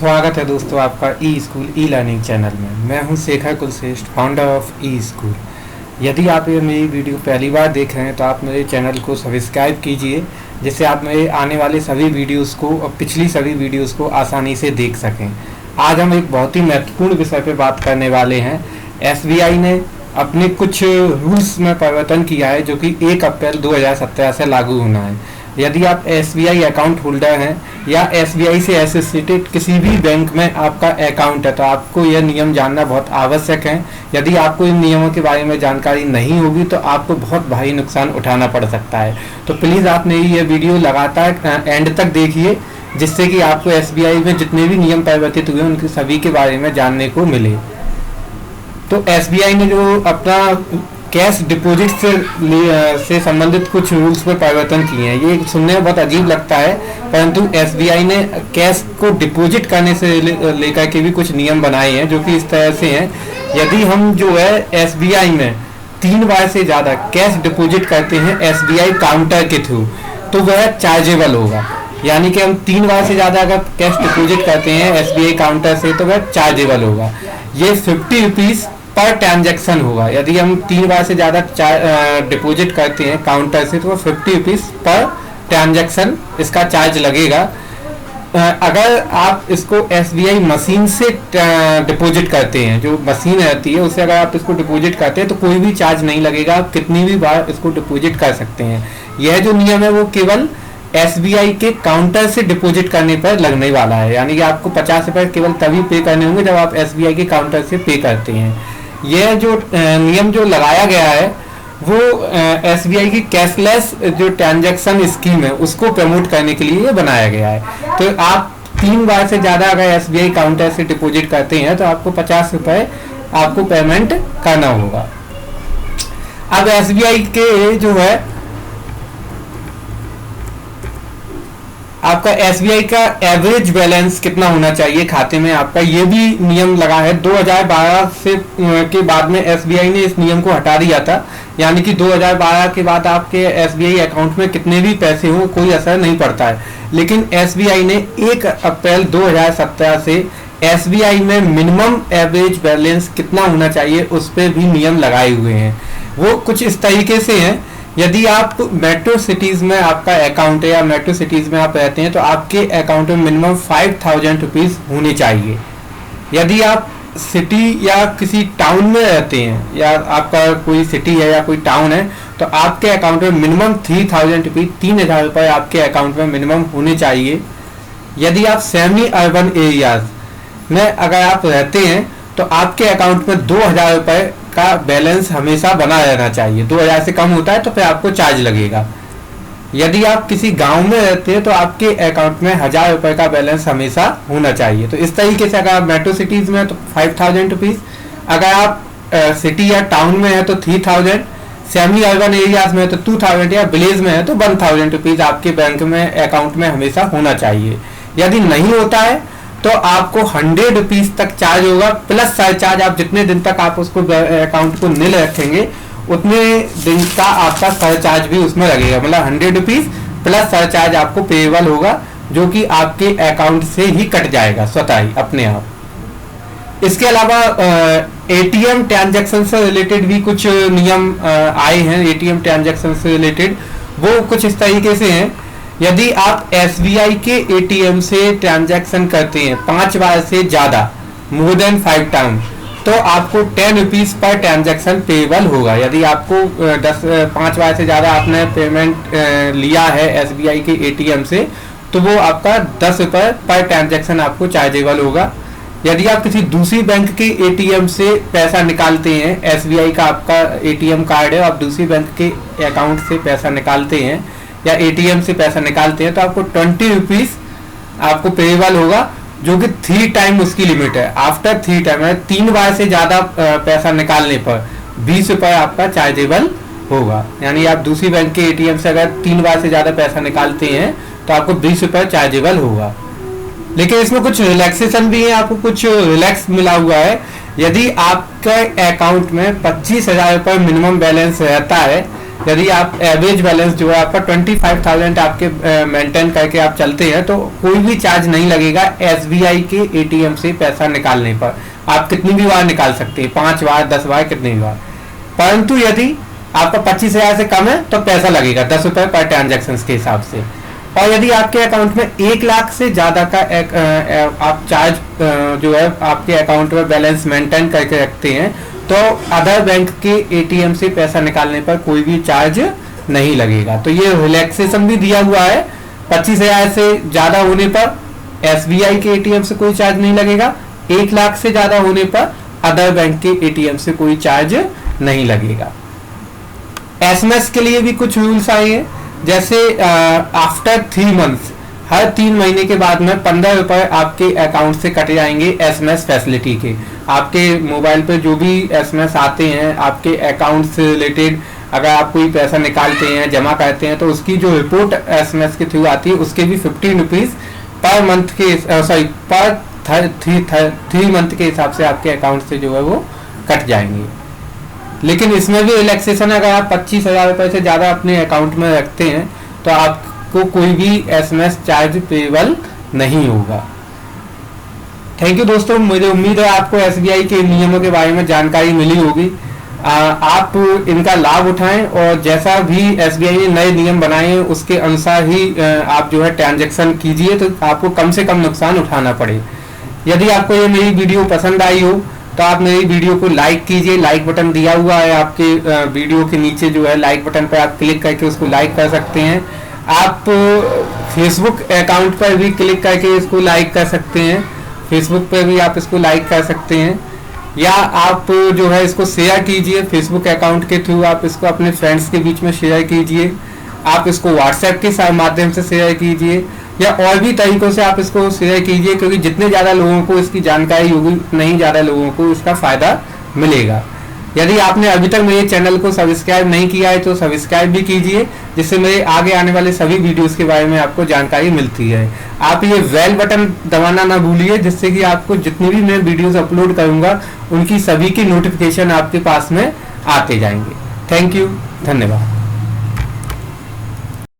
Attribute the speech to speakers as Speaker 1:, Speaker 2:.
Speaker 1: स्वागत है दोस्तों आपका ई स्कूल ई लर्निंग चैनल में। मैं हूं Shekhar Kulshreshtha, founder of E school. यदि आप ये मेरी वीडियो पहली बार देख रहे हैं तो आप मेरे चैनल को सब्सक्राइब कीजिए, जिससे आप मेरे आने वाले सभी वीडियोस को और पिछली सभी वीडियोस को आसानी से देख सकें। आज हम एक बहुत ही महत्वपूर्ण विषय पर बात करने वाले हैं। एसबीआई ने अपने कुछ रूल्स में परिवर्तन किया है जो कि 1 अप्रैल 2017 से लागू होना है। यदि आप एसबीआई अकाउंट होल्डर हैं या एसबीआई से एसोसिएटेड किसी भी बैंक में आपका अकाउंट है तो आपको यह नियम जानना बहुत आवश्यक है। यदि आपको इन नियमों के बारे में जानकारी नहीं होगी तो आपको बहुत भारी नुकसान उठाना पड़ सकता है। तो प्लीज़ आप मेरी ये वीडियो लगातार एंड तक देखिए, जिससे कि आपको एसबीआई में जितने भी नियम परिवर्तित हुए उनके सभी के बारे में जानने को मिले। तो एसबीआई ने जो अपना कैश डिपॉजिट से संबंधित कुछ रूल्स में परिवर्तन किए हैं। ये सुनने में बहुत अजीब लगता है, परंतु एसबीआई ने कैश को डिपॉजिट करने से लेकर के भी कुछ नियम बनाए हैं जो कि इस तरह से हैं। यदि हम जो है एसबीआई में 3 बार से ज़्यादा कैश डिपॉजिट करते हैं एसबीआई काउंटर के थ्रू तो वह चार्जेबल होगा। यानी कि हम 3 बार से ज़्यादा अगर कैश डिपॉजिट करते हैं एसबीआई काउंटर से तो वह चार्जेबल होगा। ये 50 रुपीज़ पर ट्रांजैक्शन होगा। यदि हम 3 बार से ज़्यादा डिपॉजिट करते हैं काउंटर से तो 50 रुपीज़ पर ट्रांजैक्शन इसका चार्ज लगेगा। अगर आप इसको एसबीआई मशीन से डिपॉजिट करते हैं, जो मशीन रहती है उससे अगर आप इसको डिपॉजिट करते हैं तो कोई भी चार्ज नहीं लगेगा। आप कितनी भी बार इसको डिपॉजिट कर सकते हैं। यह जो नियम है वो केवल एसबीआई के काउंटर से डिपॉजिट करने पर लगने वाला है। यानी कि आपको 50 रुपये केवल तभी पे करने होंगे जब आप एसबीआई के काउंटर से पे करते हैं। यह जो नियम जो लगाया गया है वो एसबीआई की कैशलेस जो ट्रांजैक्शन स्कीम है उसको प्रमोट करने के लिए बनाया गया है। तो आप 3 बार से ज़्यादा अगर एसबीआई काउंटर से डिपॉजिट करते हैं तो आपको 50 रुपये आपको पेमेंट करना होगा। अब एसबीआई के जो है आपका एसबीआई का एवरेज बैलेंस कितना होना चाहिए खाते में आपका, ये भी नियम लगा है। 2012 से के बाद में एसबीआई ने इस नियम को हटा दिया था। यानी कि 2012 के बाद आपके एसबीआई अकाउंट में कितने भी पैसे हो कोई असर नहीं पड़ता है। लेकिन एसबीआई ने 1 अप्रैल 2017 से एसबीआई में मिनिमम एवरेज बैलेंस कितना होना चाहिए उस पर भी नियम लगाए हुए हैं। वो कुछ इस तरीके से हैं। यदि आप मेट्रो सिटीज़ में आपका अकाउंट है या मेट्रो सिटीज़ में आप रहते हैं तो आपके अकाउंट में मिनिमम 5000 रुपीज़ होने चाहिए। यदि आप सिटी या किसी टाउन में रहते हैं या आपका कोई सिटी है या कोई टाउन है तो आपके अकाउंट में मिनिमम 3000 रुपीज़ 3000 रुपये आपके अकाउंट में मिनिमम होने चाहिए। यदि आप सेमी अर्बन एरियाज में अगर आप रहते हैं तो आपके अकाउंट में 2000 रुपये का बैलेंस हमेशा बना रहना चाहिए। 2000 से कम होता है तो फिर आपको चार्ज लगेगा। यदि आप किसी गांव में रहते हैं तो आपके अकाउंट में 1000 रुपये का बैलेंस हमेशा होना चाहिए। तो इस तरीके से अगर आप मेट्रो सिटीज़ में तो 5000 रुपीज़, अगर आप सिटी या टाउन में है तो 3000, सेमी अर्बन एरियाज में है तो 2000 या विलेज में है तो 1000 रुपीज़ आपके बैंक में अकाउंट में हमेशा होना चाहिए। यदि नहीं होता है तो आपको 100 रुपीज़ तक चार्ज होगा, प्लस सरचार्ज। आप जितने दिन तक आप उसको अकाउंट को नील रखेंगे उतने दिन का आपका सरचार्ज भी उसमें लगेगा। मतलब 100 रुपीज़ प्लस सरचार्ज आपको पेएबल होगा, जो कि आपके अकाउंट से ही कट जाएगा स्वतः ही अपने आप। इसके अलावा एटीएम ट्रांजैक्शन से रिलेटेड भी कुछ नियम आए हैं। एटीएम ट्रांजैक्शन से रिलेटेड वो कुछ इस तरीके से हैं। यदि आप एसबीआई के एटीएम से ट्रांजैक्शन करते हैं 5 बार से ज़्यादा, मोर देन 5 टाइम, तो आपको 10 रुपीज़ पर ट्रांजैक्शन पेएबल होगा। यदि आपको 5 बार से ज़्यादा आपने पेमेंट लिया है एसबीआई के एटीएम से तो वो आपका 10 रुपये पर ट्रांजैक्शन आपको चार्जेबल होगा। यदि आप किसी दूसरी बैंक के एटीएम से पैसा निकालते हैं, एसबीआई का आपका एटीएम कार्ड है, आप दूसरी बैंक के अकाउंट से पैसा निकालते हैं या एटीएम से पैसा निकालते हैं तो आपको 20 रुपीज़ आपको पेएबल होगा, जो कि 3 टाइम उसकी लिमिट है। आफ्टर 3 टाइम 3 बार से ज़्यादा पैसा निकालने पर 20 रुपये आपका चार्जेबल होगा। यानी आप दूसरी बैंक के एटीएम से अगर 3 बार से ज़्यादा पैसा निकालते हैं तो आपको 20 रुपये चार्जेबल होगा। लेकिन इसमें कुछ रिलैक्सेशन भी है, आपको कुछ रिलैक्स मिला हुआ है। यदि आपके अकाउंट में 25,000 रुपये मिनिमम बैलेंस रहता है यदि आप एवरेज बैलेंस जो है आपका 25,000 आपके मेंटेन करके आप चलते हैं तो कोई भी चार्ज नहीं लगेगा SBI के ATM से पैसा निकालने पर। आप कितनी भी बार निकाल सकते हैं, 5 बार 10 बार कितनी भी बार। परंतु यदि आपका 25,000 से कम है तो पैसा लगेगा 10 रुपए पर ट्रांजेक्शन के हिसाब से। और यदि आपके अकाउंट में 1 लाख से ज्यादा का आप चार्ज जो है आपके अकाउंट में बैलेंस मेंटेन करके रखते हैं तो अदर बैंक के ATM से पैसा निकालने पर कोई भी चार्ज नहीं लगेगा। तो ये रिलैक्सेशन भी दिया हुआ है। 25,000 से ज्यादा होने पर SBI के ATM से कोई चार्ज नहीं लगेगा, 1 लाख से ज्यादा होने पर अदर बैंक के ATM से कोई चार्ज नहीं लगेगा। SMS के लिए भी कुछ रूल्स आए हैं, जैसे आफ्टर 3 मंथ्स, हर 3 महीने के बाद में 15 रुपए आपके अकाउंट से कटे जाएंगे SMS फैसिलिटी के। आपके मोबाइल पे जो भी SMS आते हैं आपके अकाउंट से रिलेटेड, अगर आप कोई पैसा निकालते हैं जमा करते हैं तो उसकी जो रिपोर्ट SMS के थ्रू आती है उसके भी 15 रुपीज पर मंथ के पर 3 मंथ के हिसाब से आपके अकाउंट से जो है वो कट जाएंगे। लेकिन इसमें भी रिलैक्सेशन, अगर आप 25,000 रुपए से ज्यादा अपने अकाउंट में रखते हैं तो आपको कोई भी SMS चार्ज पेबल नहीं होगा। थैंक यू दोस्तों, मुझे उम्मीद है आपको SBI के नियमों के बारे में जानकारी मिली होगी। आप इनका लाभ उठाएं और जैसा भी SBI ने नए नियम बनाए हैं उसके अनुसार ही आप जो है ट्रांजैक्शन कीजिए तो आपको कम से कम नुकसान उठाना पड़े। यदि आपको ये मेरी वीडियो पसंद आई हो तो आप मेरी वीडियो को लाइक कीजिए, लाइक बटन दिया हुआ है आपके वीडियो के नीचे जो है लाइक बटन पर आप क्लिक करके उसको लाइक कर सकते हैं। आप फेसबुक अकाउंट पर भी क्लिक करके इसको लाइक कर सकते हैं, फेसबुक पर भी आप इसको लाइक कर सकते हैं, या आप जो है इसको शेयर कीजिए फेसबुक अकाउंट के थ्रू, आप इसको अपने फ्रेंड्स के बीच में शेयर कीजिए, आप इसको व्हाट्सएप के माध्यम से शेयर कीजिए या और भी तरीकों से आप इसको शेयर कीजिए, क्योंकि जितने ज़्यादा लोगों को इसकी जानकारी होगी उतना ही ज़्यादा लोगों को इसका फ़ायदा मिलेगा। यदि आपने अभी तक मेरे चैनल को सब्सक्राइब नहीं किया है तो सब्सक्राइब भी कीजिए, जिससे मेरे आगे आने वाले सभी वीडियोस के बारे में आपको जानकारी मिलती है। आप ये बेल बटन दबाना ना भूलिए, जिससे कि आपको जितनी भी मैं वीडियोस अपलोड करूंगा उनकी सभी की नोटिफिकेशन आपके पास में आते जाएंगे। थैंक यू, धन्यवाद।